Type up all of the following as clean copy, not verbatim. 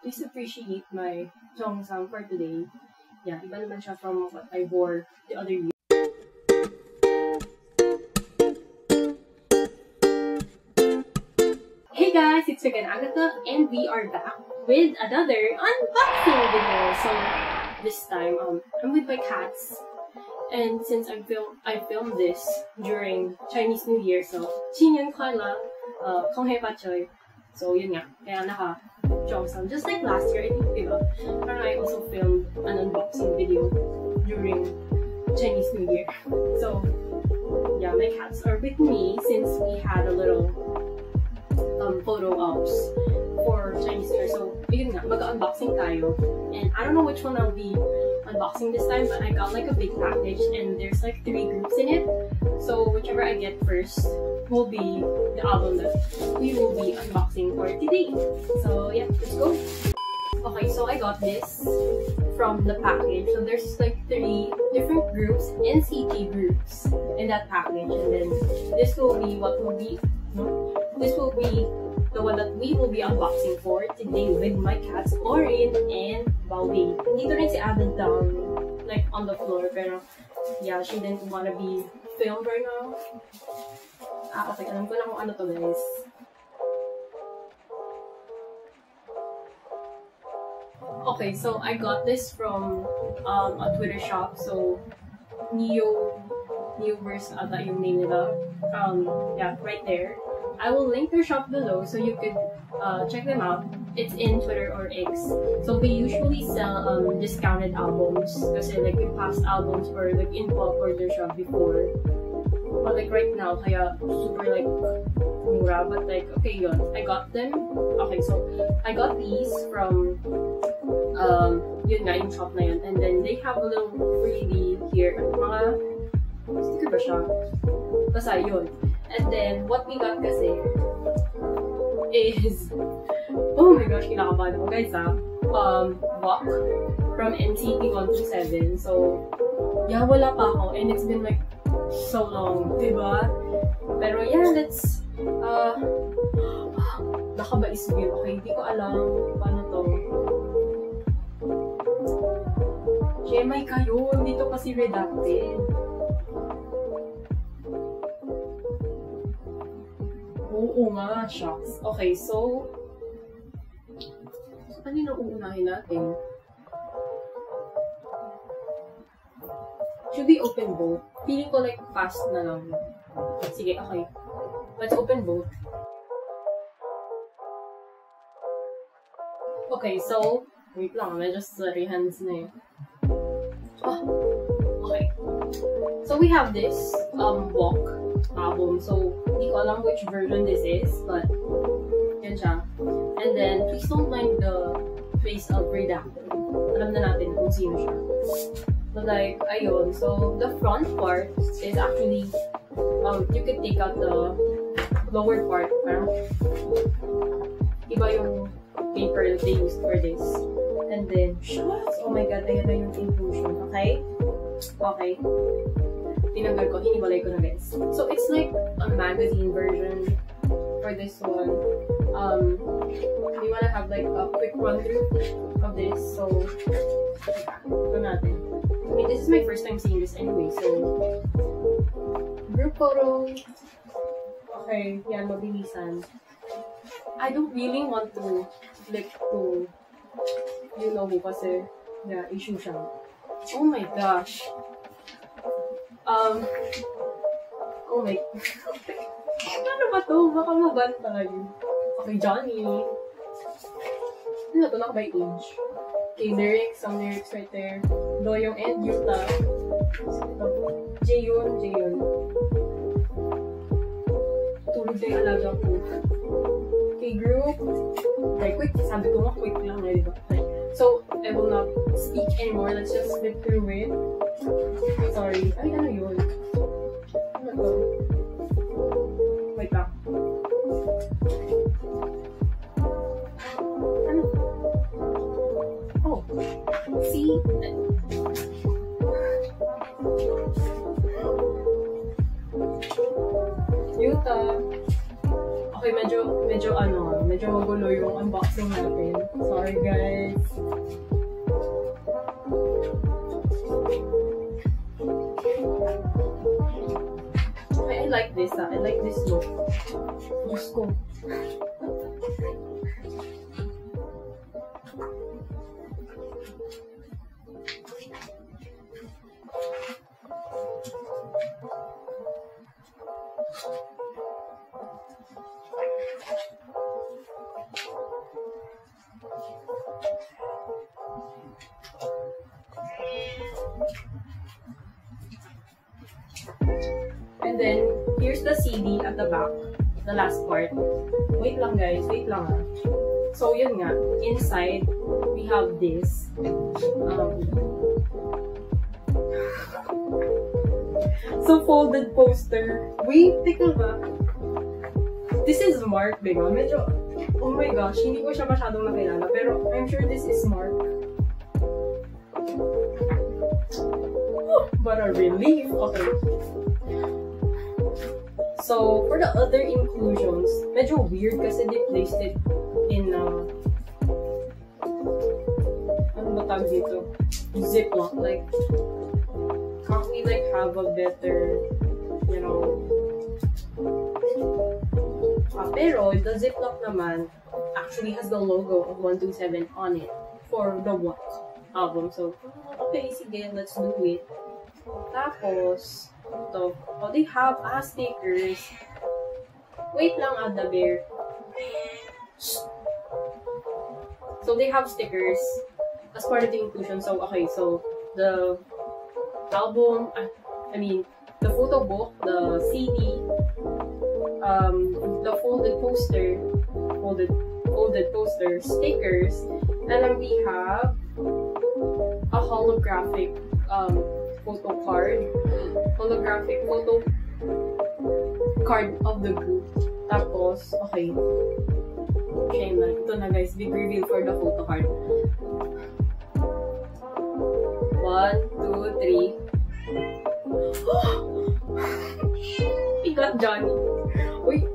please appreciate my Jeongsan for today. Yeah, iba naman siya from what I wore the other year. Hey guys, it's again Agatha, and we are back with another unboxing video. So this time, I'm with my cats, and since I filmed this during Chinese New Year, so 新年快乐, 恭喜发财. So yun nga, kaya naka-Jeongsan just like last year, I think, diba? Parang I also filmed an unboxing video during Chinese New Year. So yeah, my cats are with me since we had a little photo ops for Chinese New Year. So, yun nga, mag-unboxing tayo. And I don't know which one I'll be unboxing this time, but I got like a big package and there's like 3 groups in it. So, whichever I get first will be the album that we will be unboxing for today. So, yeah, let's go. Okay, so I got this from the package. So, there's like 3 different groups, NCT groups in that package. And then, this will be this will be the one that we will be unboxing for today with my cats, Orin and Balbi. Nandito rin si Adam down, like on the floor, pero yeah, she didn't want to be filmed right now. Okay, alam ko na kung ano to, guys. Okay, so I got this from a Twitter shop. So Neoverse ata yung name nila. Yeah, right there. I will link their shop below so you could check them out. It's in Twitter or X. So they usually sell discounted albums, kasi like yung past albums or like in bulk order shop before. But like right now, kaya super like mura, but like okay yun. I got them. Okay, so I got these from yun nga yung shop na yun, and then they have a little freebie here. Mga sticker ba siya? Basta yun. And then, what we got kasi is, oh my gosh, kinakabahan ako guys Walk from NCT 127. So, yeah, wala pa ako, and it's been like so long, diba? Pero yeah, let's, nakabais yun. Okay, hindi ko alam paano to. Shemay kayo, dito kasi redacted. Oo nga, shucks. Okay, so ano yung uunahin natin? Should we open both? Feeling ko like fast na lang. Sige, okay. Let's open both. Okay, so wait lang, medyo sorry hands na eh. Okay. So we have this Walk album. So hindi ko alam which version this is, but yan siya. And then please don't mind the face of redacted. Alam na natin kung sino siya. But like, ayun. So the front part is actually you could take out the lower part. Parang iba yung paper that they used for this. And then, shucks! Oh my god, ayan na yung inclusion. Okay? Okay. Tinanggal ko, hinibalay ko na guys. So it's like a magazine version for this one. We wanna have like a quick run through of this. So, ito natin. I mean, this is my first time seeing this anyway. So, group photo. Okay, yan, mabilisan. I don't really want to flip to, you know, kasi, yeah, issue siya. Oh my gosh. Oh my, ano ba to? Baka maban tayo. Okay, Johnny. Ano to? Naka by age. Okay, lyrics. Some lyrics right there. Doyoung and Yuta. Jaeyoon. Tulog na yung alaga ko. Okay, group. Okay, quick. Sabi ko nga, quick lang. Diba? So, I will not speak anymore. Let's just flip through it. Sorry. Ay, ano yun? Ano to? Wait lang. Ano? Oh. See? Yuta. Okay, medyo medyo magulo yung unboxing natin. Sorry guys. I like this, I like this look. Diyos ko. And then, here's the CD at the back, the last part. Wait lang guys, wait lang ah. So yun nga, inside, we have this. So folded poster. Wait, tika ba? This is Mark, diba? Medyo, oh my gosh, hindi ko siya masyadong nakilala, pero I'm sure this is Mark. What a relief. Okay. So, for the other inclusions, medyo weird kasi they placed it in, ano ba tawag dito? Ziploc. Like, can't we like have a better, you know, pero the Ziploc naman actually has the logo of 127 on it for the Walk album. So, okay, sige, let's do it. Tapos, ito, oh, they have stickers. Wait lang, Ada Bear. So, they have stickers as part of the inclusion. So, okay, so, the album, I mean, the photo book, the CD, the folded poster, stickers, and then we have a holographic photo card of the group. Tapos, okay. Okay na. Ito na guys, big reveal for the photo card. 1, 2, 3. We got Johnny. Wait.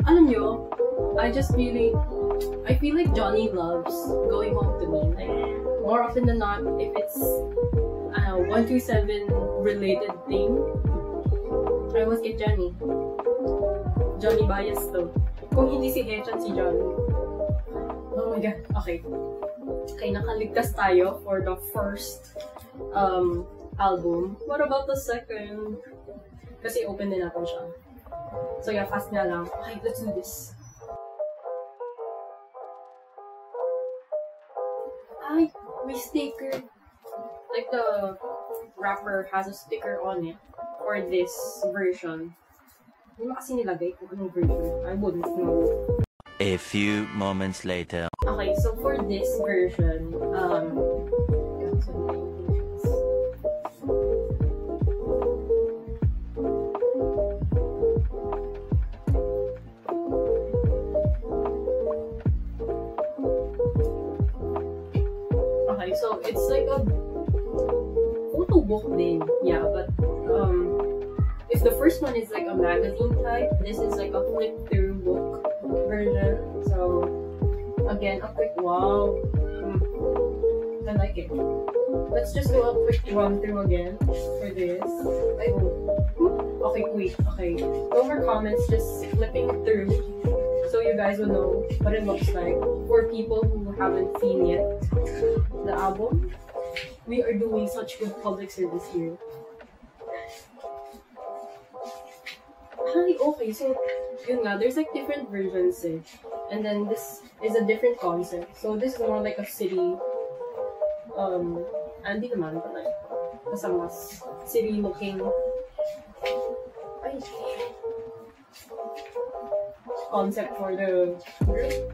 Alam nyo, I feel like Johnny loves going home to me. Like, more often than not, if it's 127 related thing, I always get Johnny. Johnny bias to. Kung hindi si Hechan, si Johnny. Oh my god. Okay. Okay, nakaligtas tayo for the first album. What about the second? Kasi open din natin siya. So yeah, fast na lang. Okay, let's do this. Ay, may sticker. Like the wrapper has a sticker on it for this version. Hindi mo kasi nilagay kung anong version. I wouldn't know. A few moments later. Okay, so for this version, okay, so it's like a photo book din, yeah, but if the first one is like a magazine type, this is like a flip-through book version. So again, a quick wow. I like it. Let's just do a quick run through again for this. Okay, wait. Okay, no more comments. Just flipping through so you guys will know what it looks like for people who haven't seen yet the album. We are doing such good public service here. Hi, okay, so yun nga, there's like different versions eh. And then this is a different concept. So this is more like a city, hindi naman, but like, basta mas city looking concept for the group.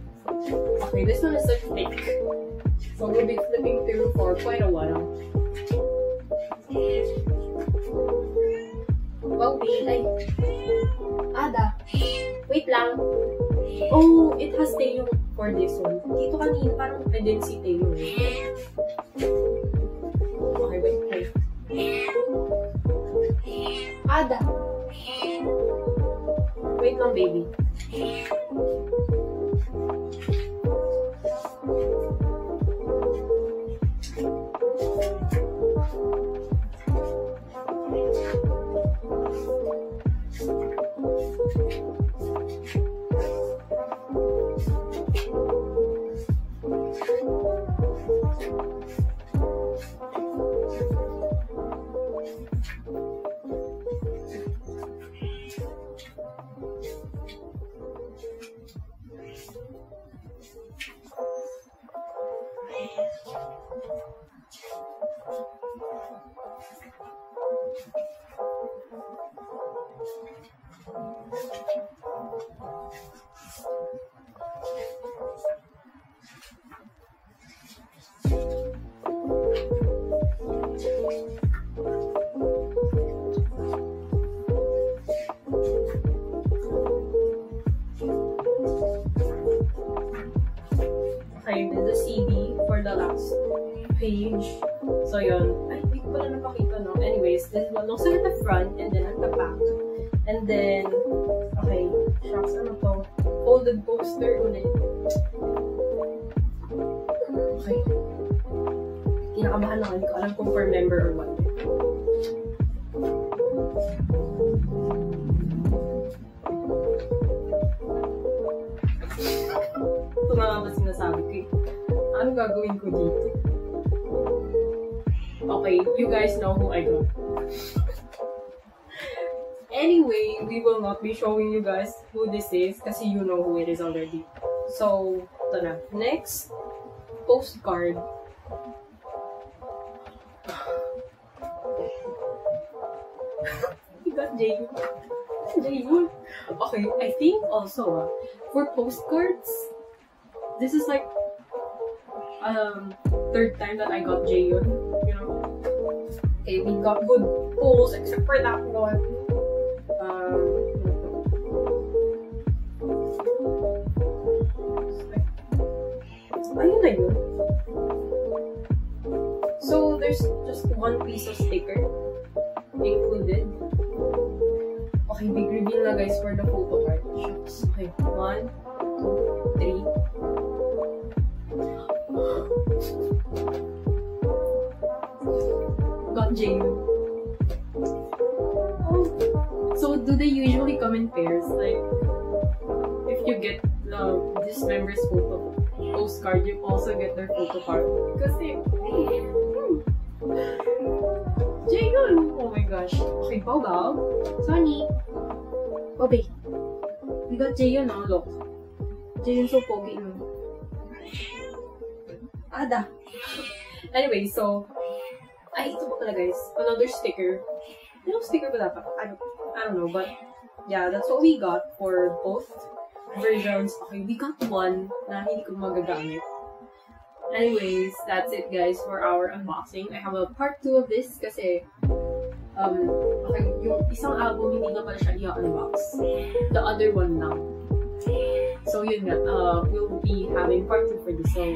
Okay, this one is like thick. So we'll be flipping through for quite a while. Wow, Ada, wait lang. Oh, it has Taeyong for this one. Dito kanina, parang I didn't see Taeyong. Okay, wait. Ada. Wait lang, baby. the last page. So yun. Ay, hindi ko pala napakita, no? Anyways, this one also at the front and then at the back. And then, okay, shucks, ano to? Folded poster ulit. Okay. Kinakabahan lang, hindi ko alam kung for member or what. Ito na nga ba sinasabi ko eh. Ano gagawin ko dito? Okay, you guys know who I got. Anyway, we will not be showing you guys who this is kasi you know who it is already. So, ito na. Next, postcard. You got Jayu. Jayu. Okay, I think also for postcards, this is like third time that I got Jayu. You know. Okay, we got good pulls except for that one. Ayun na yun. So, there's just one piece of sticker included. Okay, big reveal na guys for the photo card. Shucks. Okay, 1, 2, 3. Got Jayu. Oh. So, do they usually come in pairs? Like, if you get this member's postcard, you also get their photo card. Kasi, Jayon! Oh my gosh. Okay, Pogaw. Sonny. Bobby. We got Jayon, oh, look. Jayon so pogi, no? Ada. Anyway, so, ay, ito pa pala guys. Another sticker. Anong sticker ba dapat? I don't know, but yeah, that's what we got for both versions. Okay, we got one na hindi ko magagamit. Anyways, that's it guys for our unboxing. I have a part 2 of this kasi okay, yung isang album hindi na pala siya i-unbox. The other one lang. So yun nga, we'll be having part 2 for this. So,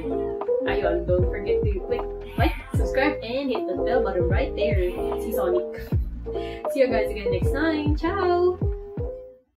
ayun, don't forget to click like, subscribe, and hit the bell button right there. See Sonic. See you guys again next time. Ciao!